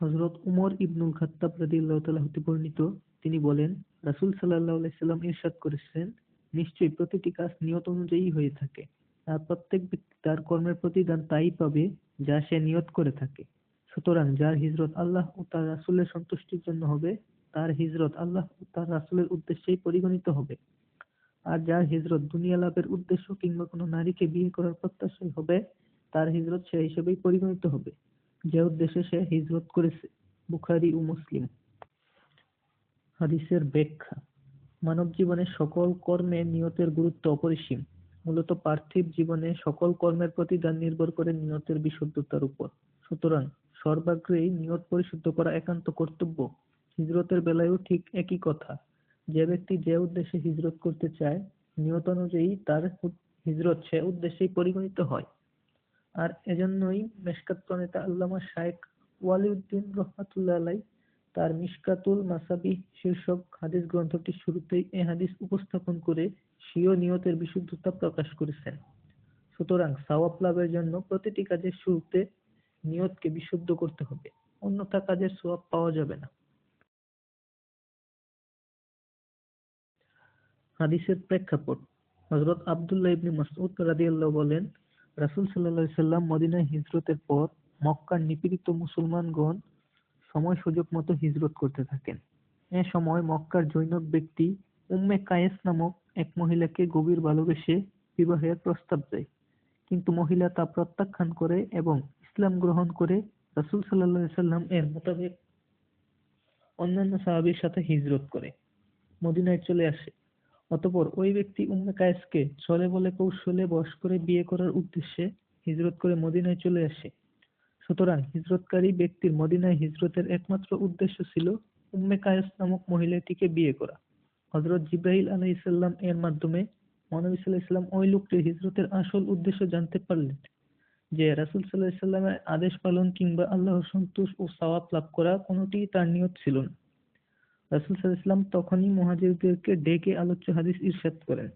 হযরত উমর ইবনুল খাত্তাব রাদিয়াল্লাহু তাআলা হতে বর্ণিত, তিনি বলেন, রাসূল সাল্লাল্লাহু আলাইহি সাল্লাম ইরশাদ করেছেন, নিশ্চয়ই প্রতিটি কাজ নিয়ত অনুযায়ী হয়ে থাকে, আর প্রত্যেক ব্যক্তি তার কর্মের প্রতিদান তাই পাবে যা সে নিয়ত করে থাকে। সুতরাং যার হিজরত আল্লাহ ও তার রাসূলের সন্তুষ্টির জন্য হবে, তার হিজরত আল্লাহ ও তার রাসূলের উদ্দেশ্যেই পরিগণিত হবে। আর যার হিজরত দুনিয়া লাভের উদ্দেশ্য কিংবা কোনো নারীকে বিয়ে করার প্রত্যাশায় হবে, তার হিজরত সে হিসেবেই পরিগণিত হবে, যে উদ্দেশ্যে সে হিজরত করেছে। বুখারী ও মুসলিম। হাদিসের ব্যাখ্যা। মানব জীবনে সকল কর্মে নিয়তের গুরুত্ব অপরিসীম। মূলত পার্থিব জীবনে সকল কর্মের প্রতিদান নির্ভর করে নিয়তের বিশুদ্ধতার উপর। সুতরাং সর্বাগ্রেই নিয়ত পরিশুদ্ধ করা একান্ত কর্তব্য। হিজরতের বেলায়ও ঠিক একই কথা। যে ব্যক্তি যে উদ্দেশ্যে হিজরত করতে চায়, নিয়ত অনুযায়ী তার হিজরত সে উদ্দেশ্যেই পরিগণিত হয়। আর এজন্যই মেশকাত প্রণেতা আল্লামা শায়খ ওয়ালিউদ্দিন রহমাতুল্লাহ আলাই তার মিশকাতুল মাসাবিহ শীর্ষক হাদিস গ্রন্থটির শুরুতেই এ হাদিস উপস্থাপন করে স্বীয় নিয়তের বিশুদ্ধতা প্রকাশ করেছেন। সুতরাং সওয়াব লাভের জন্য প্রতিটি কাজের শুরুতে নিয়তকে বিশুদ্ধ করতে হবে, অন্যথা কাজের সওয়াব পাওয়া যাবে না। হাদিসের প্রেক্ষাপট। হযরত আব্দুল্লাহ ইবনে মাসউদ রাদিয়াল্লাহু বলেন, রাসূল সাল্লাল্লাহু আলাইহি সাল্লাম মদিনায় হিজরতের পর মক্কার নিপীড়িত মুসলমানগণ সময় সুযোগ মতো হিজরত করতে থাকেন। এ সময় মক্কার জনৈক ব্যক্তি উম্মে কায়েস নামক এক মহিলাকে গভীর ভালোবেসে বিবাহের প্রস্তাব দেয়, কিন্তু মহিলা তা প্রত্যাখ্যান করে এবং ইসলাম গ্রহণ করে রাসূল সাল্লাল্লাহু আলাইহি সাল্লাম এর মোতাবেক অন্যান্য সাহাবীর সাথে হিজরত করে মদিনায় চলে আসে। অতঃপর ওই ব্যক্তি উম্মে কায়েসকে ছলে বলে কৌশলে বশ করে বিয়ে করার উদ্দেশ্যে হিজরত করে মদিনায় চলে আসে। সুতরাং হিজরতকারী ব্যক্তির মদিনায় হিজরতের একমাত্র উদ্দেশ্য ছিল উম্মে কায়েস নামক মহিলাটিকে বিয়ে করা। হযরত জিবরাইল আলাইহিস সালাম এর মাধ্যমে মহানবী সাল্লাল্লাহু আলাইহি ওয়াসাল্লাম ওই লোকটির হিজরতের আসল উদ্দেশ্য জানতে পারলেন, যে রাসূল সাল্লাল্লাহু আলাইহি ওয়াসাল্লামের আদেশ পালন কিংবা আল্লাহর সন্তোষ ও সওয়াব লাভ করা কোনোটিই তার নিয়ত ছিল না। রাসূল সাল্লাল্লাহু আলাইহি ওয়াসাল্লাম তখনই মুহাজিরদেরকে ডেকে আলোচ্য হাদিস ইরশাদ করেন।